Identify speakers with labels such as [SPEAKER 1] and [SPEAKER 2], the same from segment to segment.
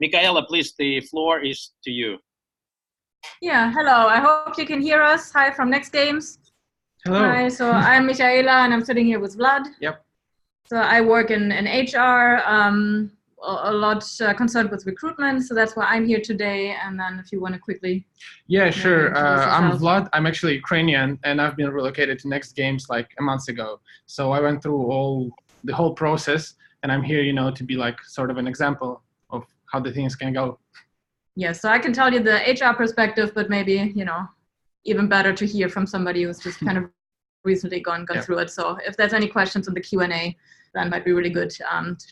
[SPEAKER 1] Michaela, please, the floor is to you.
[SPEAKER 2] Yeah, hello. I hope you can hear us. Hi from Next Games.
[SPEAKER 3] Hello.
[SPEAKER 2] Hi, so I'm Michaela and I'm sitting here with Vlad.
[SPEAKER 3] Yep.
[SPEAKER 2] So I work in HR, a lot concerned with recruitment. So that's why I'm here today. And then if you want to quickly.
[SPEAKER 3] Yeah, sure. I'm
[SPEAKER 2] yourself.
[SPEAKER 3] Vlad. I'm actually Ukrainian and I've been relocated to Next Games like a month ago. So I went through the whole process and I'm here, to be like sort of an example of how the things can go.
[SPEAKER 2] Yeah, so I can tell you the HR perspective, but maybe, even better to hear from somebody who's just kind of recently gone through it. So if there's any questions in the Q&A, that might be really good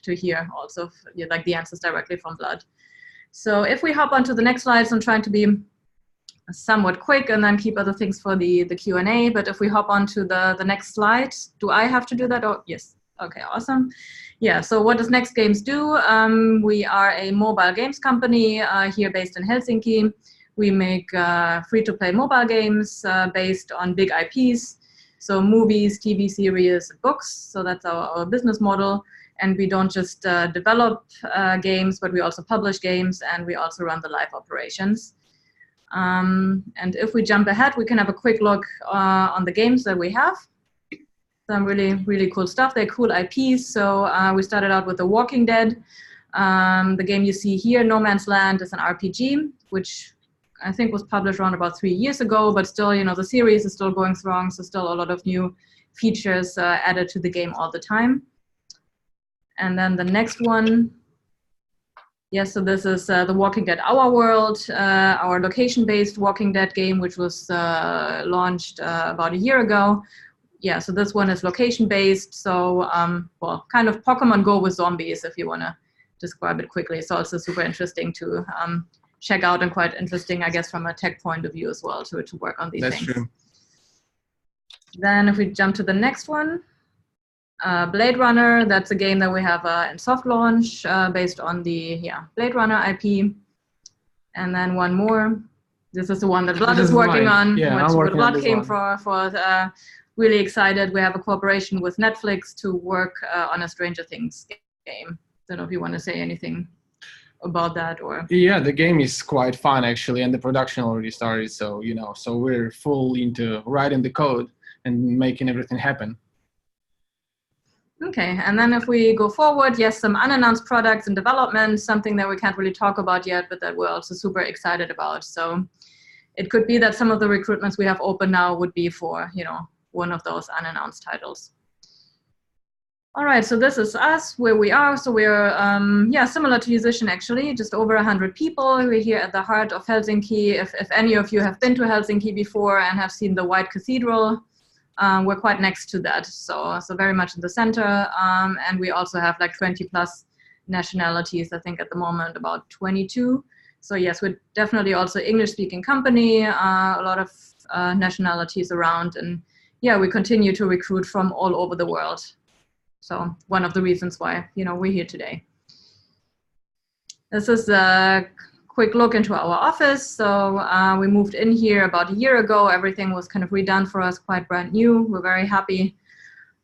[SPEAKER 2] to hear also like the answers directly from Vlad. So if we hop onto the next slides, I'm trying to be somewhat quick and then keep other things for the Q&A. But if we hop onto the next slide, do I have to do that? Oh, yes. Okay, awesome. Yeah, so what does Next Games do? We are a mobile games company here based in Helsinki. We make free-to-play mobile games based on big IPs. So movies, TV series, books. So that's our business model. And we don't just develop games, but we also publish games and we also run the live operations. And if we jump ahead, we can have a quick look on the games that we have. Some really, really cool stuff. They're cool IPs. So we started out with The Walking Dead. The game you see here, No Man's Land, is an RPG, which I think was published around about 3 years ago, but still, the series is still going strong. So still a lot of new features added to the game all the time. And then the next one. Yes, so this is The Walking Dead Our World, our location-based Walking Dead game, which was launched about a year ago. Yeah, so this one is location-based. So, well, kind of Pokemon Go with zombies, if you want to describe it quickly. It's also super interesting to check out and quite interesting, I guess, from a tech point of view as well to work on these things.
[SPEAKER 3] That's true.
[SPEAKER 2] Then if we jump to the next one, Blade Runner, that's a game that we have in soft launch based on the Blade Runner IP. And then one more. This is the one that Vlad is working on.
[SPEAKER 3] Yeah,
[SPEAKER 2] what
[SPEAKER 3] I'm working on
[SPEAKER 2] Vlad
[SPEAKER 3] this
[SPEAKER 2] came
[SPEAKER 3] one.
[SPEAKER 2] for really excited. We have a cooperation with Netflix to work on a Stranger Things game. Don't know if you want to say anything about that or.
[SPEAKER 3] Yeah, the game is quite fun actually, and the production already started. So so we're full into writing the code and making everything happen.
[SPEAKER 2] Okay, and then if we go forward, yes, some unannounced products in development, something that we can't really talk about yet, but that we're also super excited about. So it could be that some of the recruitments we have open now would be for, one of those unannounced titles. All right, so this is us, where we are. So we're, similar to Musician actually, just over 100 people. We're here at the heart of Helsinki. If any of you have been to Helsinki before and have seen the White Cathedral, we're quite next to that. So very much in the center. And we also have like 20 plus nationalities, I think at the moment about 22. So yes, we're definitely also English-speaking company, a lot of nationalities around. And yeah, we continue to recruit from all over the world. So one of the reasons why, we're here today. This is a quick look into our office. So we moved in here about a year ago. Everything was kind of redone for us, quite brand new. We're very happy.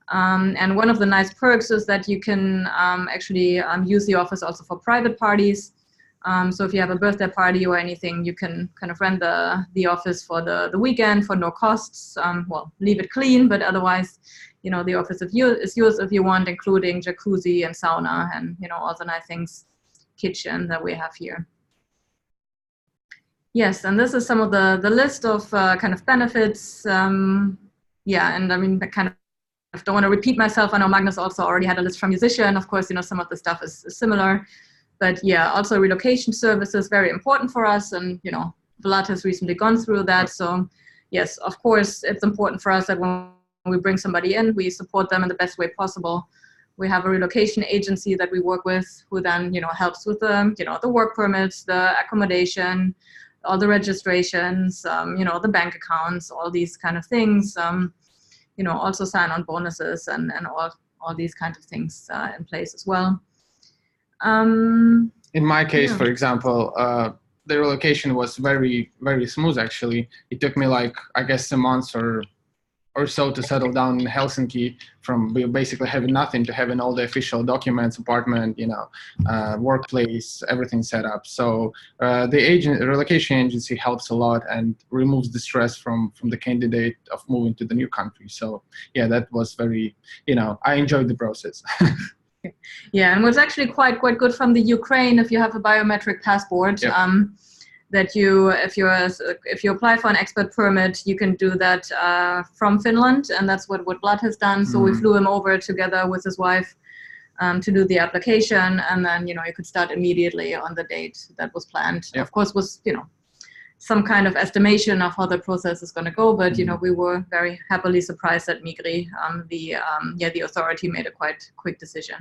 [SPEAKER 2] And one of the nice perks is that you can actually use the office also for private parties. So if you have a birthday party or anything, you can kind of rent the office for the weekend for no costs. Well, leave it clean, but otherwise, the office is yours if you want, including jacuzzi and sauna and, all the nice things, kitchen that we have here. Yes, and this is some of the list of kind of benefits. Yeah, and I mean, I kind of don't want to repeat myself. I know Magnus also already had a list from Musician. Of course, some of the stuff is similar. But yeah, also relocation services, very important for us. And, Vlad has recently gone through that. So yes, of course, it's important for us that when we bring somebody in, we support them in the best way possible. We have a relocation agency that we work with who then, helps with the work permits, the accommodation, all the registrations, the bank accounts, all these kind of things, also sign on bonuses and all these kinds of things in place as well.
[SPEAKER 3] In my case, for example, the relocation was very, very smooth actually. It took me like, I guess, a month or or so to settle down in Helsinki, from basically having nothing to having all the official documents, apartment, workplace, everything set up. So the relocation agency helps a lot and removes the stress from the candidate of moving to the new country. So yeah, that was very, I enjoyed the process.
[SPEAKER 2] Yeah, and what's actually quite good from the Ukraine, if you have a biometric passport,
[SPEAKER 3] Yep.
[SPEAKER 2] that if you apply for an expert permit, you can do that from Finland, and that's what Vlad has done. So we flew him over together with his wife to do the application, and then you could start immediately on the date that was planned.
[SPEAKER 3] Yep.
[SPEAKER 2] Of course, was some kind of estimation of how the process is going to go, but we were very happily surprised that Migri, the authority made a quite quick decision.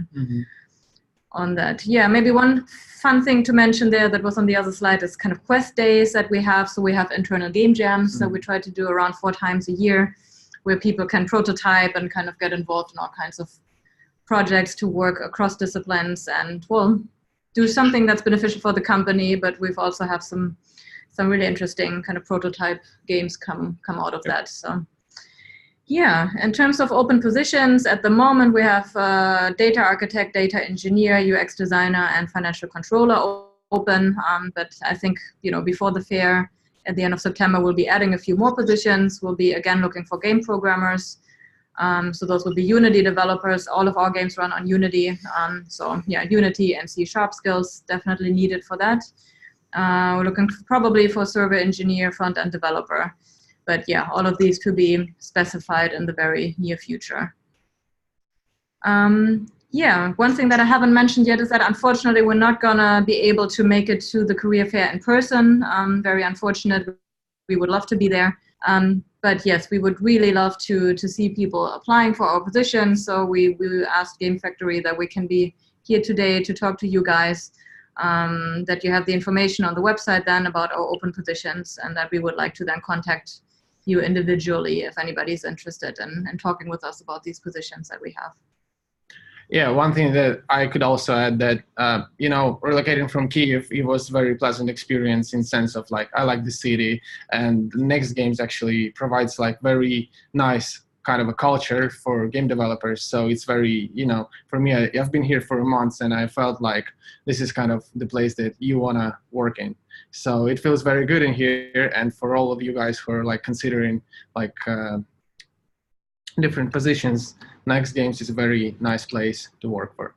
[SPEAKER 2] On that. Yeah, maybe one fun thing to mention there that was on the other slide is kind of quest days that we have. So we have internal game jams that we try to do around 4 times a year, where people can prototype and kind of get involved in all kinds of projects to work across disciplines and, well, do something that's beneficial for the company, but we've also have some really interesting kind of prototype games come out of that. So yeah, in terms of open positions, at the moment we have data architect, data engineer, UX designer, and financial controller open. But I think, before the fair at the end of September, we'll be adding a few more positions. We'll be again looking for game programmers. So those will be Unity developers. All of our games run on Unity. So yeah, Unity and C# skills definitely needed for that. We're looking probably for server engineer, front-end developer. But yeah, all of these to be specified in the very near future. Yeah, one thing that I haven't mentioned yet is that unfortunately we're not gonna be able to make it to the career fair in person. Very unfortunate. We would love to be there. But yes, we would really love to see people applying for our positions. So we asked Game Factory that we can be here today to talk to you guys, that you have the information on the website then about our open positions, and that we would like to then contact you individually if anybody's interested in talking with us about these positions that we have.
[SPEAKER 3] Yeah, one thing that I could also add that, relocating from Kyiv, it was a very pleasant experience in sense of I like the city, and the Next Games actually provides very nice kind of a culture for game developers. So it's very, for me, I've been here for a month and I felt like this is kind of the place that you want to work in. So it feels very good in here. And for all of you guys who are considering different positions, Next Games is a very nice place to work for.